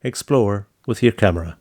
Explore with your camera.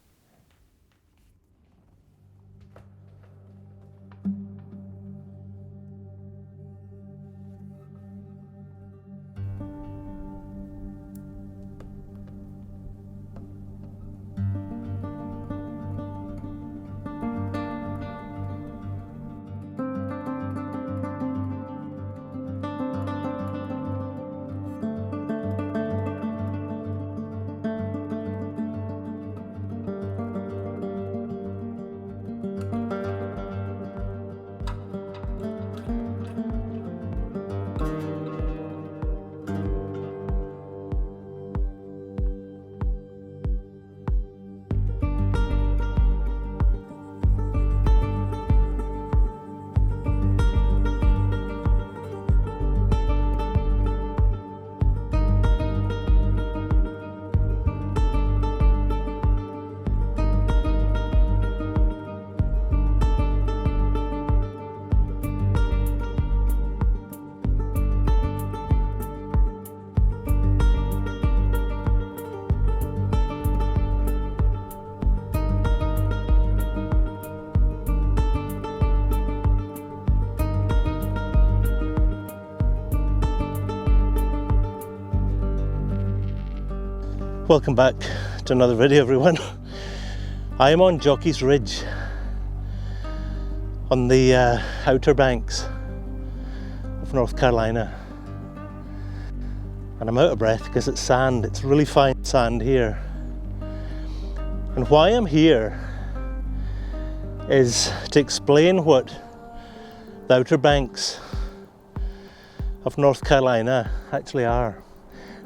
Welcome back to another video, everyone. I am on Jockey's Ridge on the Outer Banks of North Carolina, and I'm out of breath because it's sand. It's really fine sand here, and why I'm here is to explain what the Outer Banks of North Carolina actually are,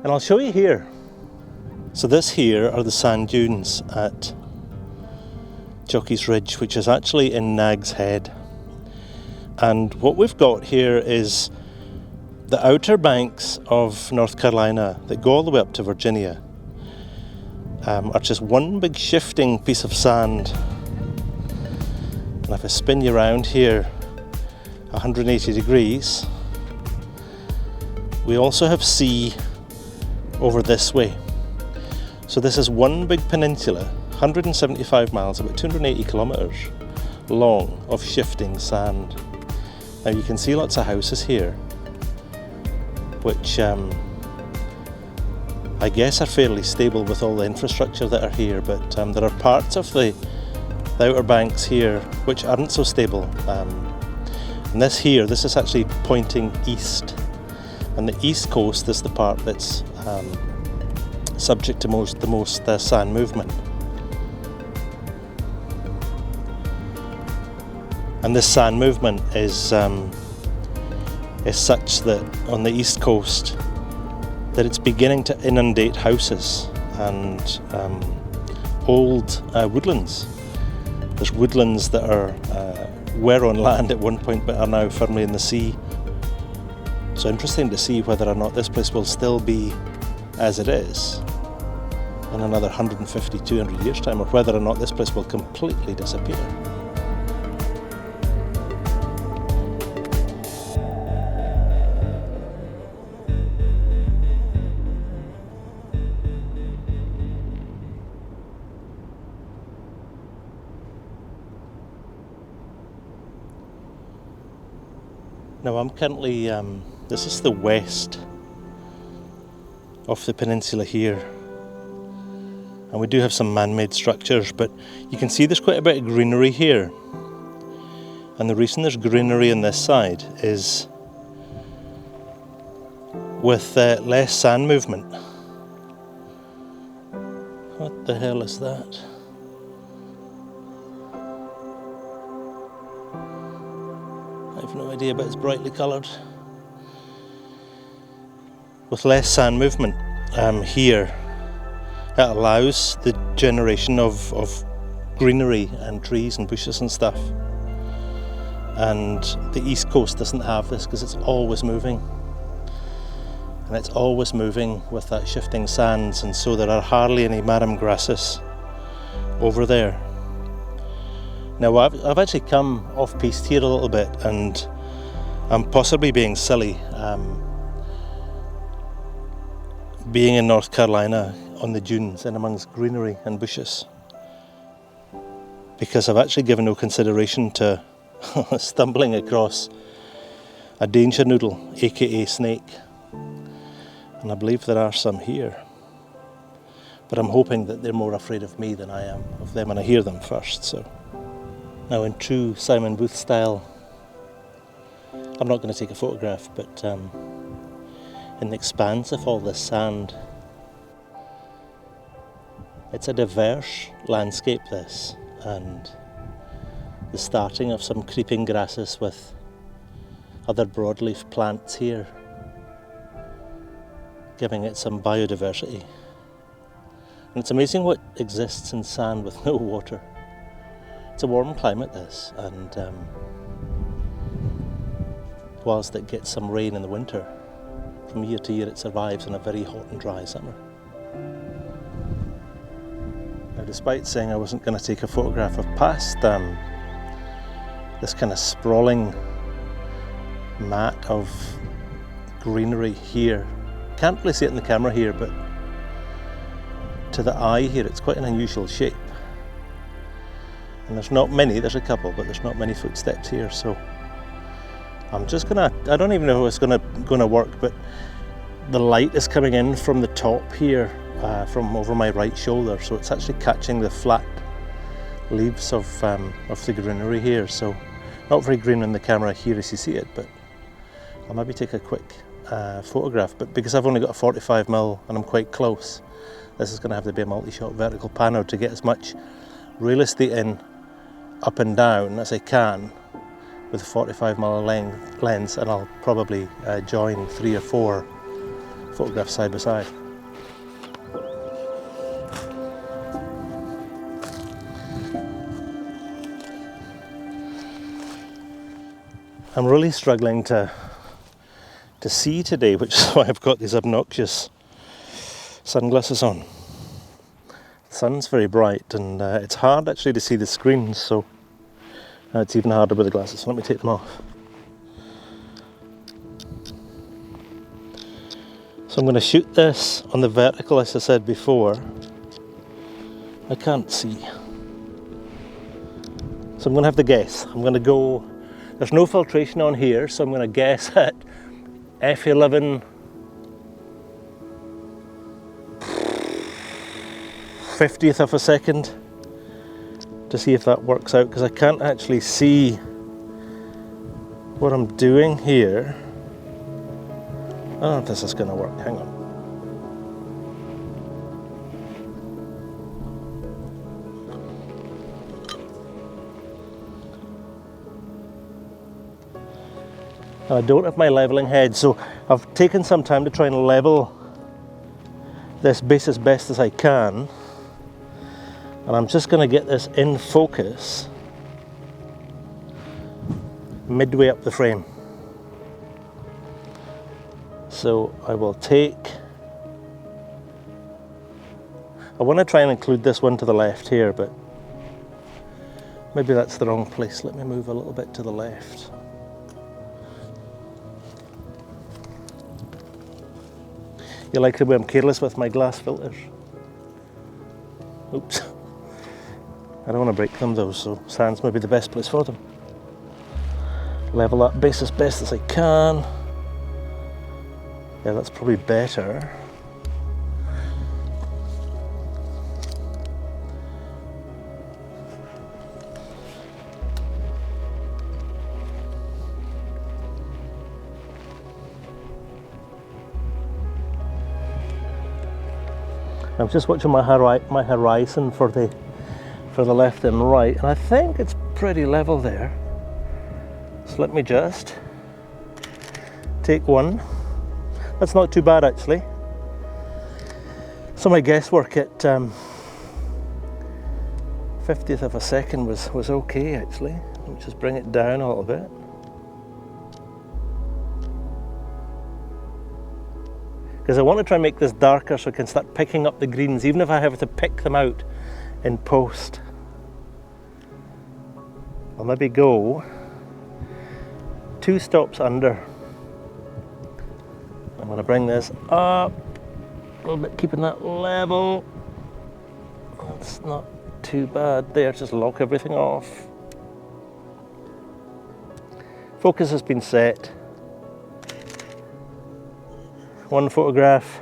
and I'll show you here. So this here are the sand dunes at Jockey's Ridge, which is actually in Nag's Head. And what we've got here is the Outer Banks of North Carolina that go all the way up to Virginia are just one big shifting piece of sand. And if I spin you around here 180 degrees, we also have sea over this way. So this is one big peninsula, 175 miles, about 280 kilometres long, of shifting sand. Now you can see lots of houses here, which I guess are fairly stable with all the infrastructure that are here, but there are parts of the Outer Banks here which aren't so stable. And this is actually pointing east, and the east coast is the part that's subject to the most sand movement. And this sand movement is such that on the east coast that it's beginning to inundate houses and old woodlands. There's woodlands that were on land at one point but are now firmly in the sea. So interesting to see whether or not this place will still be as it is in another 150, 200 years time, or whether or not this place will completely disappear. Now I'm currently, this is the west of the peninsula here, and we do have some man-made structures, but you can see there's quite a bit of greenery here, and the reason there's greenery on this side is with less sand movement. What the hell is that? I have no idea, but it's brightly coloured. With less sand movement here, it allows the generation of greenery and trees and bushes and stuff. And the east coast doesn't have this because it's always moving. And it's always moving with that shifting sands, and so there are hardly any marram grasses over there. Now I've actually come off piste here a little bit, and I'm possibly being silly. Being in North Carolina, on the dunes and amongst greenery and bushes, because I've actually given no consideration to stumbling across a danger noodle, aka snake, and I believe there are some here, but I'm hoping that they're more afraid of me than I am of them, and I hear them first. So now, in true Simon Booth style, I'm not going to take a photograph, but in the expanse of all this sand, it's a diverse landscape, this, and the starting of some creeping grasses with other broadleaf plants here, giving it some biodiversity. And it's amazing what exists in sand with no water. It's a warm climate, this, and whilst it gets some rain in the winter, from year to year it survives in a very hot and dry summer. Now, despite saying I wasn't going to take a photograph, I've passed this kind of sprawling mat of greenery here. Can't really see it in the camera here, but to the eye here it's quite an unusual shape. And there's not many, there's a couple, but there's not many footsteps here, so I'm just gonna, I don't even know if it's gonna work, but the light is coming in from the top here, from over my right shoulder, so it's actually catching the flat leaves of the greenery here. So not very green in the camera here as you see it, but I'll maybe take a quick photograph. But because I've only got a 45mm and I'm quite close, this is going to have to be a multi-shot vertical pano to get as much real estate in up and down as I can with a 45mm lens, and I'll probably join 3 or 4 photographs side by side. I'm really struggling to see today, which is why I've got these obnoxious sunglasses on. The sun's very bright, and it's hard actually to see the screens, so it's even harder with the glasses. So let me take them off. So I'm going to shoot this on the vertical, as I said before. I can't see, so I'm going to have to guess. I'm going to go, there's no filtration on here, so I'm going to guess at f11 50th of a second to see if that works out, because I can't actually see what I'm doing here. I don't know if this is going to work. Hang on. I don't have my levelling head, so I've taken some time to try and level this base as best as I can, and I'm just going to get this in focus midway up the frame. So I will take, I want to try and include this one to the left here, but maybe that's the wrong place. Let me move a little bit to the left. You like the way I'm careless with my glass filters. Oops. I don't want to break them though, so sand's maybe the best place for them. Level that base as best as I can. Yeah, that's probably better. I'm just watching my horizon for the left and right, and I think it's pretty level there. So let me just take one. That's not too bad actually. So my guesswork at 50th of a second was okay actually. Let me just bring it down a little bit. Because I want to try and make this darker so I can start picking up the greens, even if I have to pick them out in post. I'll maybe go 2 stops under. I'm going to bring this up little bit, keeping that level. That's not too bad there, just lock everything off. Focus has been set. One photograph,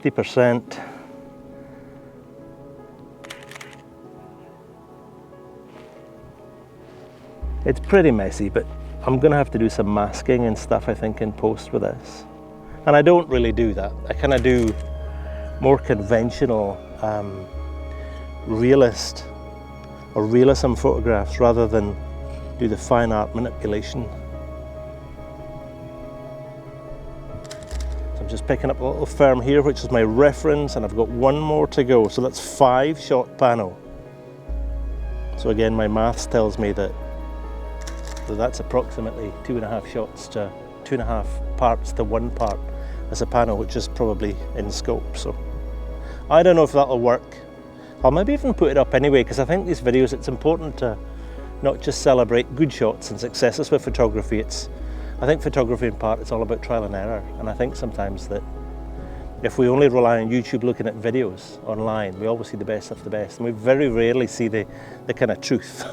50%. It's pretty messy, but I'm gonna have to do some masking and stuff, I think, in post with this. And I don't really do that. I kind of do more conventional realist or realism photographs rather than do the fine art manipulation. So I'm just picking up a little firm here, which is my reference, and I've got one more to go. So that's 5 shot panel. So again, my maths tells me that that's approximately 2.5 shots to 2.5 parts to 1 part as a panel, which is probably in scope. So I don't know if that'll work. I'll maybe even put it up anyway, because I think these videos, it's important to not just celebrate good shots and successes with photography. I think photography in part, it's all about trial and error. And I think sometimes that if we only rely on YouTube looking at videos online, we always see the best of the best. And we very rarely see the kind of truth,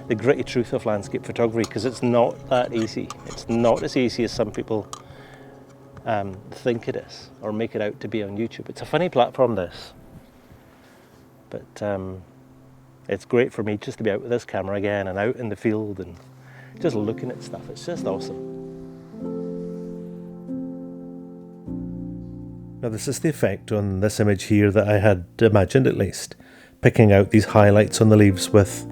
the gritty truth of landscape photography, because it's not that easy. It's not as easy as some people think it is, or make it out to be on YouTube. It's a funny platform, this. But it's great for me just to be out with this camera again and out in the field and just looking at stuff. It's just awesome. Now this is the effect on this image here that I had imagined, at least. Picking out these highlights on the leaves with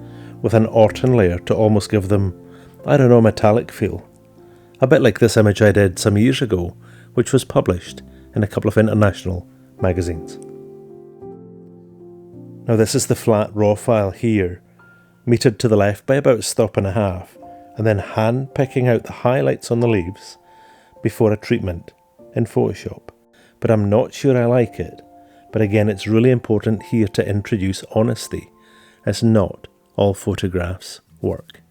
an autumn layer to almost give them, I don't know, a metallic feel. A bit like this image I did some years ago, which was published in a couple of international magazines. Now this is the flat raw file here, metered to the left by about 1.5 stops, and then hand picking out the highlights on the leaves before a treatment in Photoshop. But I'm not sure I like it. But again, it's really important here to introduce honesty, as not all photographs work.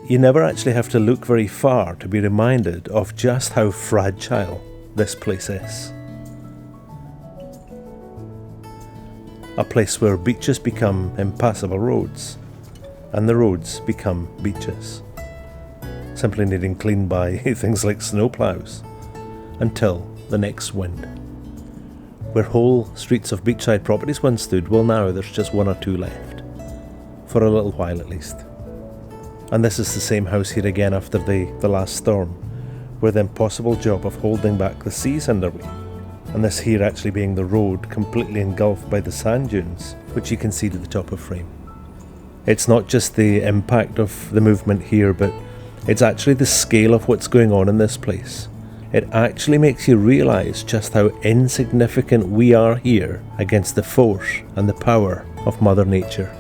You never actually have to look very far to be reminded of just how fragile this place is. A place where beaches become impassable roads, and the roads become beaches, simply needing cleaned by things like snowplows, until the next wind. Where whole streets of beachside properties once stood, well now there's just 1 or 2 left, for a little while at least. And this is the same house here again after the last storm, where the impossible job of holding back the sea's underway. And this here actually being the road completely engulfed by the sand dunes, which you can see to the top of frame. It's not just the impact of the movement here, but it's actually the scale of what's going on in this place. It actually makes you realise just how insignificant we are here against the force and the power of Mother Nature.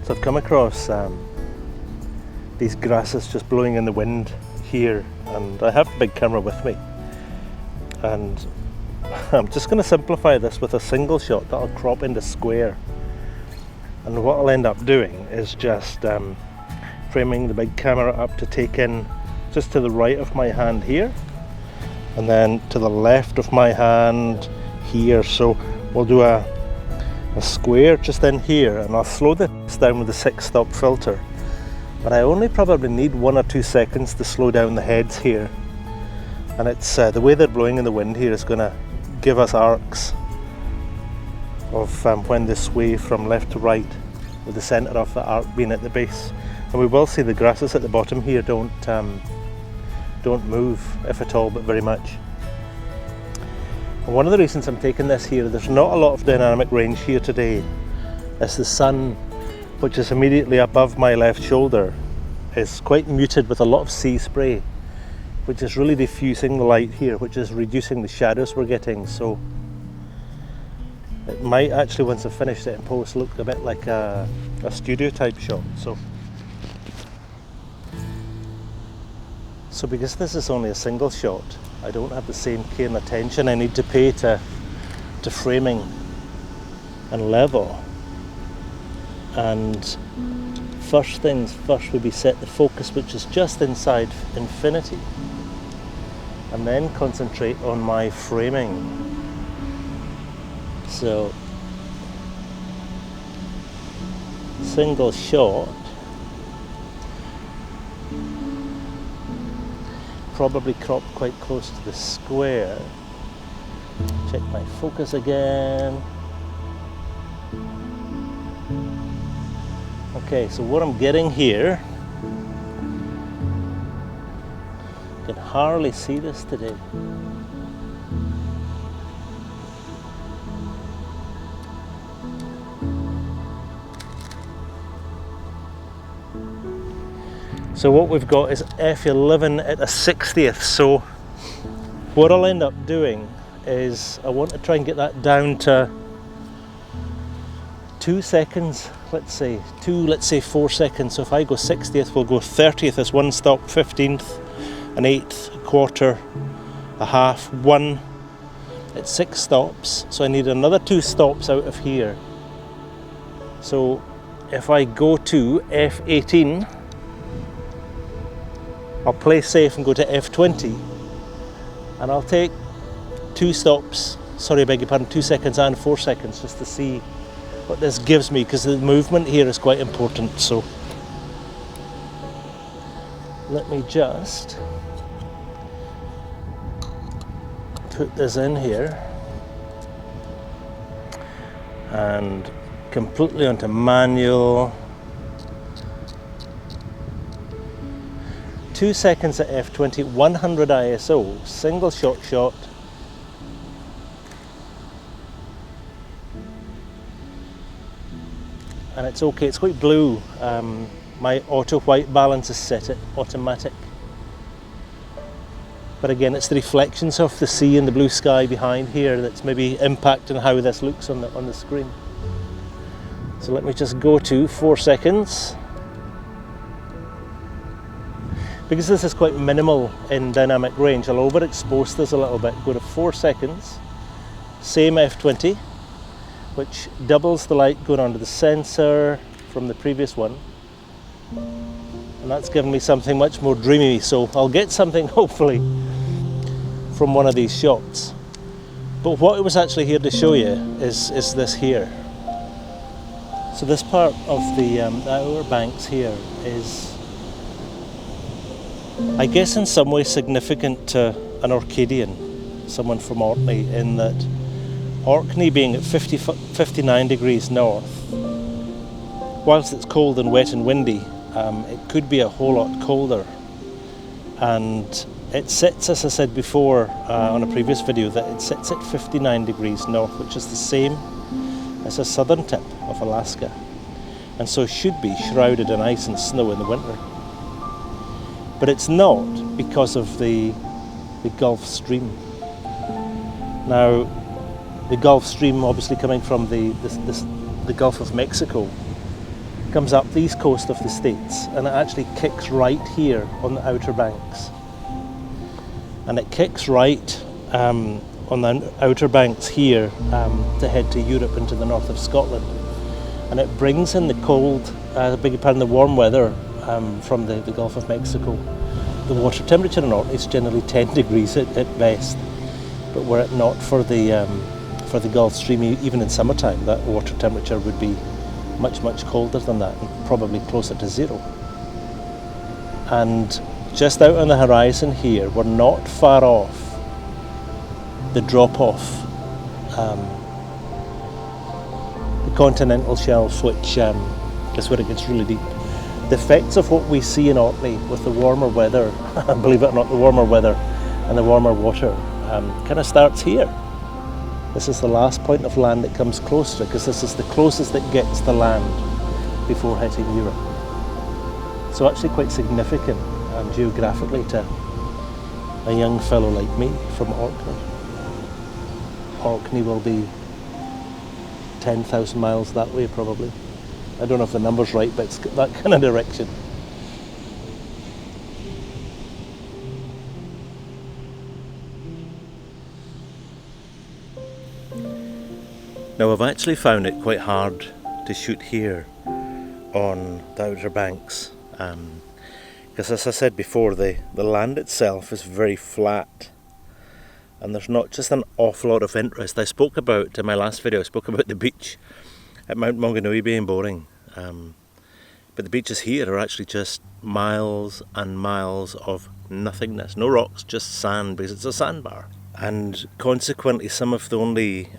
So I've come across these grasses just blowing in the wind here, and I have the big camera with me, and I'm just going to simplify this with a single shot that I'll crop into square. And what I'll end up doing is just framing the big camera up to take in just to the right of my hand here, and then to the left of my hand here. So we'll do a square just in here, and I'll slow this down with the 6-stop filter. But I only probably need 1 or 2 seconds to slow down the heads here. And it's the way they're blowing in the wind here is going to give us arcs of when they sway from left to right, with the centre of the arc being at the base. And we will see the grasses at the bottom here don't move, if at all, but very much. And one of the reasons I'm taking this here, there's not a lot of dynamic range here today, as the sun, which is immediately above my left shoulder, is quite muted with a lot of sea spray, which is really diffusing the light here, which is reducing the shadows we're getting. So it might actually, once I've finished it in post, look a bit like a studio type shot. So because this is only a single shot, I don't have the same care and attention I need to pay to framing and level. And first things first would be set the focus, which is just inside infinity, and then concentrate on my framing. So single shot, probably cropped quite close to the square. Check my focus again. Okay, so what I'm getting here, you can hardly see this today. So what we've got is F11 at a 60th. So what I'll end up doing is I want to try and get that down to 2 seconds, let's say 4 seconds. So if I go 60th, we'll go 30th as one stop, 15th, an eighth, a quarter, a half, one. It's 6 stops, so I need another 2 stops out of here. So if I go to F18, I'll play safe and go to F20, and I'll take 2 stops, sorry, I beg your pardon, 2 seconds and 4 seconds, just to see what this gives me, because the movement here is quite important. So let me just put this in here and completely onto manual. 2 seconds at F20, 100 ISO, single shot. And it's okay, it's quite blue. My auto white balance is set at automatic. But again, it's the reflections of the sea and the blue sky behind here that's maybe impacting how this looks on the screen. So let me just go to 4 seconds. Because this is quite minimal in dynamic range, I'll overexpose this a little bit. Go to 4 seconds, same F20, which doubles the light going onto the sensor from the previous one. And that's given me something much more dreamy, so I'll get something hopefully from one of these shots. But what I was actually here to show you is this here. So this part of the outer banks here is, I guess, in some way significant to an Orcadian, someone from Orkney, in that Orkney being at 59 degrees north, whilst it's cold and wet and windy, it could be a whole lot colder. And it sits, as I said before on a previous video, that it sits at 59 degrees north, which is the same as the southern tip of Alaska, and so should be shrouded in ice and snow in the winter. But it's not, because of the Gulf Stream. Now, the Gulf Stream, obviously coming from the Gulf of Mexico, comes up the east coast of the States, and it actually kicks right here on the Outer Banks. And it kicks right on the Outer Banks here to head to Europe into the north of Scotland. And it brings in the cold, the warm weather from the Gulf of Mexico. The water temperature in Orkney is generally 10 degrees at best, but were it not for the Gulf Stream, even in summertime, that water temperature would be much colder than that, and probably closer to 0. And just out on the horizon here, we're not far off the drop-off, the continental shelf, which is where it gets really deep. The effects of what we see in Orkney with the warmer weather, believe it or not, the warmer weather and the warmer water, kind of starts here. This is the last point of land that comes close to it, because this is the closest it gets to land before hitting Europe. So actually quite significant geographically to a young fellow like me from Orkney. Orkney will be 10,000 miles that way probably. I don't know if the number's right, but it's that kind of direction. Now I've actually found it quite hard to shoot here on the Outer Banks, because as I said before, the land itself is very flat and there's not just an awful lot of interest. I spoke about, in my last video, I spoke about the beach at Mount Maunganui being boring, but the beaches here are actually just miles and miles of nothingness, no rocks, just sand, because it's a sandbar. And consequently some of the only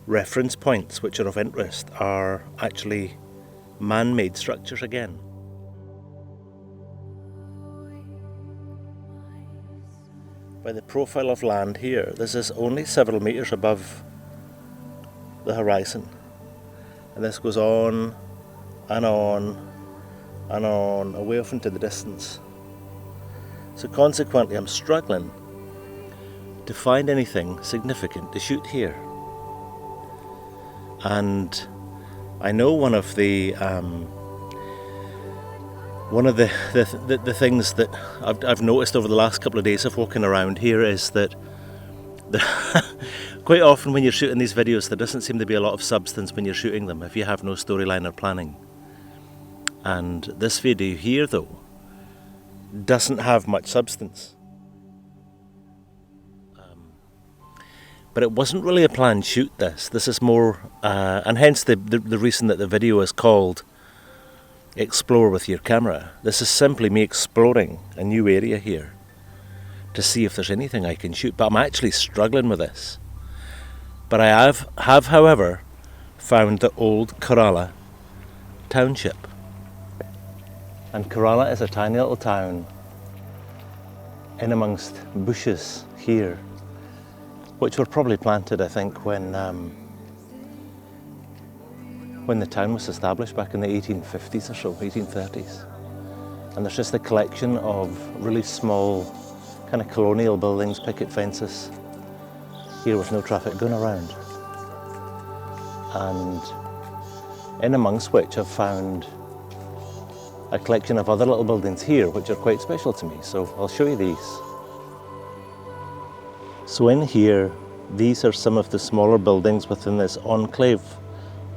reference points which are of interest are actually man-made structures again. By the profile of land here, this is only several metres above the horizon, and this goes on and on and on, away off into the distance. So consequently I'm struggling to find anything significant to shoot here. And I know one of the things that I've noticed over the last couple of days of walking around here is that quite often when you're shooting these videos there doesn't seem to be a lot of substance when you're shooting them if you have no storyline or planning. And this video here though doesn't have much substance. But it wasn't really a planned shoot this. This is more, and hence the reason that the video is called Explore with Your Camera. This is simply me exploring a new area here to see if there's anything I can shoot. But I'm actually struggling with this. But I have however, found the old Corolla township. And Corolla is a tiny little town in amongst bushes here, which were probably planted, I think, when the town was established back in the 1850s or so, 1830s. And there's just a collection of really small, kind of colonial buildings, picket fences, here with no traffic going around. And in amongst which I've found a collection of other little buildings here, which are quite special to me. So I'll show you these. So in here, these are some of the smaller buildings within this enclave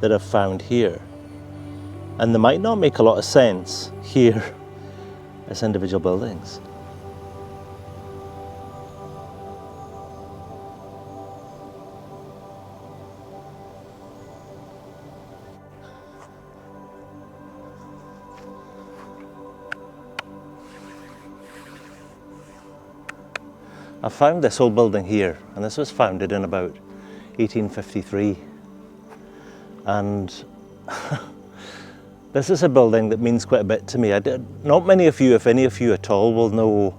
that I've found here. And they might not make a lot of sense here as individual buildings. I found this old building here, and this was founded in about 1853. And this is a building that means quite a bit to me. Not many of you, if any of you at all, will know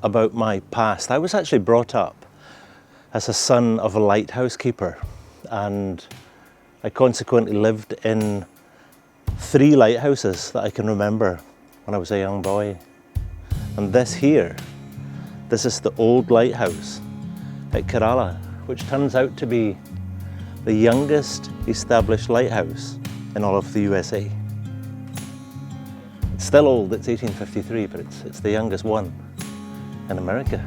about my past. I was actually brought up as a son of a lighthouse keeper, and I consequently lived in 3 lighthouses that I can remember when I was a young boy. And this here, this is the old lighthouse at Corolla, which turns out to be the youngest established lighthouse in all of the USA. It's still old, it's 1853, but it's the youngest one in America.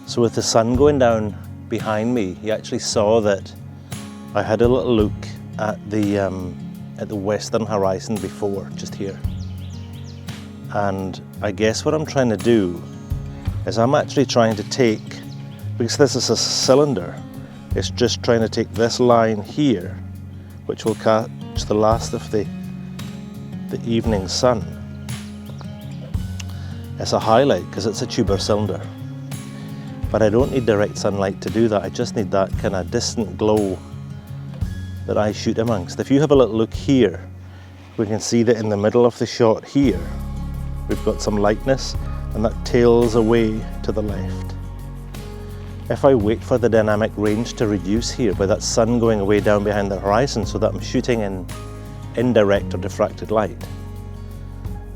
So with the sun going down behind me, you actually saw that I had a little look at the western horizon before, just here. And I guess what I'm trying to do is I'm actually trying to take, because this is a cylinder, it's just trying to take this line here, which will catch the last of the evening sun, as a highlight, because it's a tubular cylinder. But I don't need direct sunlight to do that. I just need that kind of distant glow that I shoot amongst. If you have a little look here, we can see that in the middle of the shot here, we've got some lightness, and that tails away to the left. If I wait for the dynamic range to reduce here, by that sun going away down behind the horizon so that I'm shooting in indirect or diffracted light,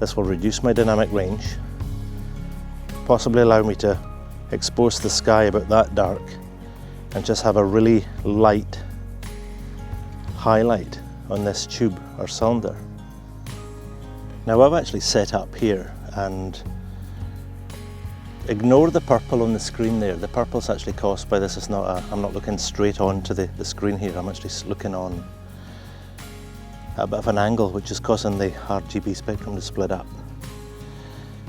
this will reduce my dynamic range, possibly allow me to expose the sky about that dark and just have a really light highlight on this tube or cylinder. Now I've actually set up here, and ignore the purple on the screen there. The purple's actually caused by this. I'm not looking straight on to the screen here. I'm actually looking on a bit of an angle, which is causing the RGB spectrum to split up.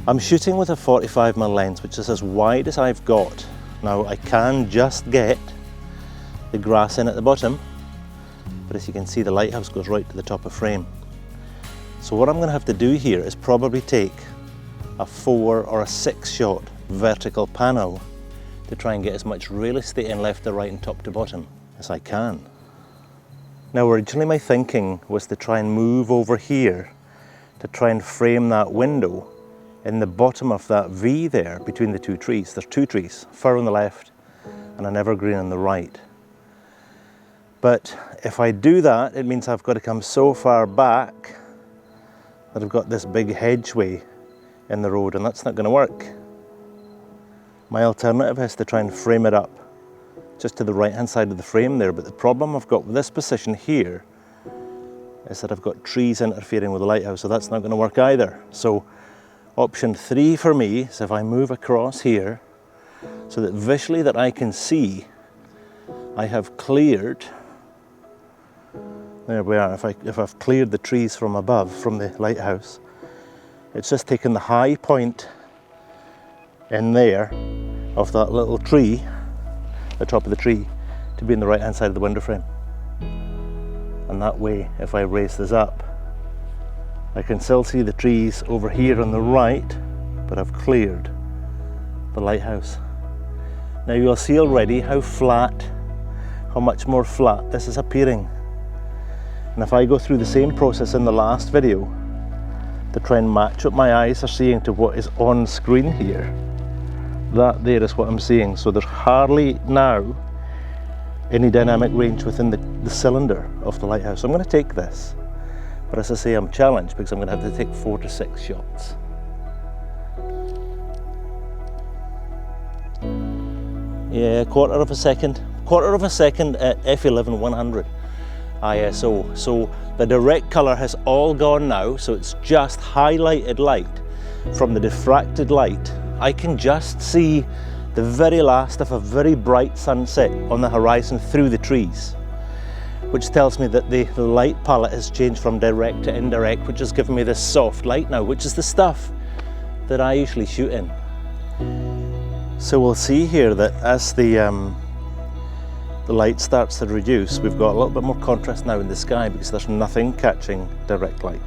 I'm shooting with a 45mm lens, which is as wide as I've got. Now I can just get the grass in at the bottom, but as you can see, the lighthouse goes right to the top of frame. So what I'm going to have to do here is probably take a 4 or a 6 shot vertical panel to try and get as much real estate in left to right and top to bottom as I can. Now originally my thinking was to try and move over here to try and frame that window in the bottom of that V there between the two trees. There's two trees, a fir on the left and an evergreen on the right. But if I do that, it means I've got to come so far back that I've got this big hedgeway in the road, and that's not going to work. My alternative is to try and frame it up just to the right hand side of the frame there, but the problem I've got with this position here is that I've got trees interfering with the lighthouse, so that's not going to work either. So option 3 for me is if I move across here so that visually that I can see I have cleared, there we are, if I've cleared the trees from above, from the lighthouse, it's just taken the high point in there of that little tree, the top of the tree, to be in the right hand side of the window frame. And that way, if I raise this up, I can still see the trees over here on the right, but I've cleared the lighthouse. Now you'll see already how much more flat this is appearing. And if I go through the same process in the last video to try and match what my eyes are seeing to what is on screen here, that there is what I'm seeing. So there's hardly now any dynamic range within the cylinder of the lighthouse. So I'm going to take this, but as I say, I'm challenged because I'm going to have to take 4 to 6 shots. Yeah, quarter of a second at f11 100 ISO. So the direct colour has all gone now, so it's just highlighted light from the diffracted light. I can just see the very last of a very bright sunset on the horizon through the trees, which tells me that the light palette has changed from direct to indirect, which has given me this soft light now, which is the stuff that I usually shoot in. So we'll see here that as the light starts to reduce, we've got a little bit more contrast now in the sky because there's nothing catching direct light.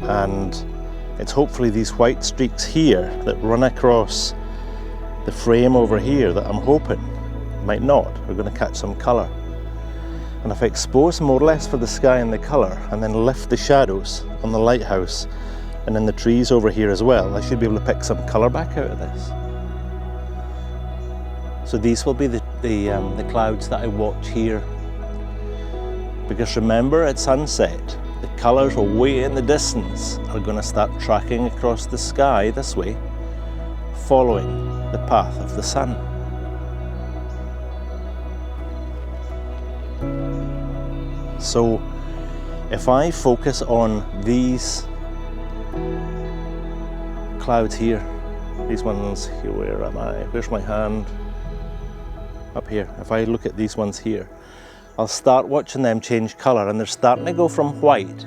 And it's hopefully these white streaks here that run across the frame over here that I'm hoping, might not, are going to catch some colour. And if I expose more or less for the sky and the colour, and then lift the shadows on the lighthouse and in the trees over here as well, I should be able to pick some colour back out of this. So these will be the clouds that I watch here. Because remember, at sunset, the colours way in the distance are going to start tracking across the sky this way, following the path of the sun. So if I focus on these clouds here, these ones here, where am I? Where's my hand? Up here. If I look at these ones here, I'll start watching them change colour, and they're starting to go from white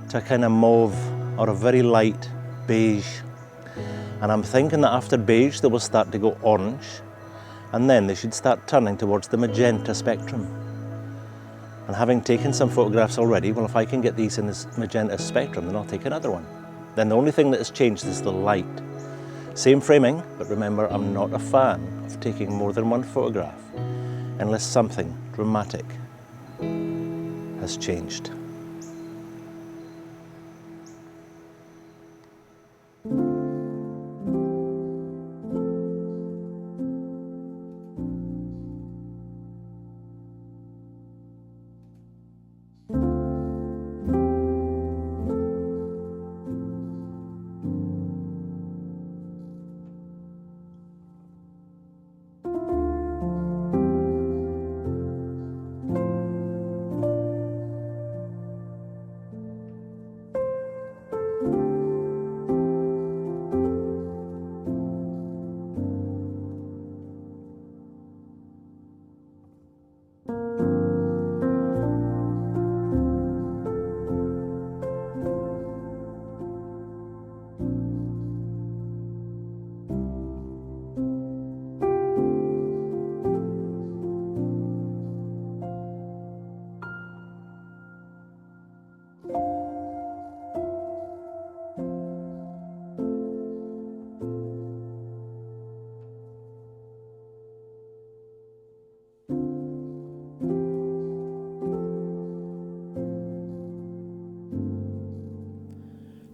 to a kind of mauve or a very light beige. And I'm thinking that after beige they will start to go orange, and then they should start turning towards the magenta spectrum. And having taken some photographs already, well, if I can get these in this magenta spectrum, then I'll take another one. Then the only thing that has changed is the light. Same framing, but remember, I'm not a fan of taking more than one photograph unless something dramatic has changed.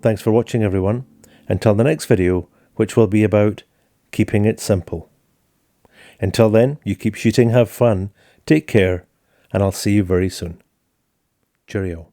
Thanks for watching, everyone. Until the next video, which will be about keeping it simple. Until then, you keep shooting, have fun, take care, and I'll see you very soon. Cheerio.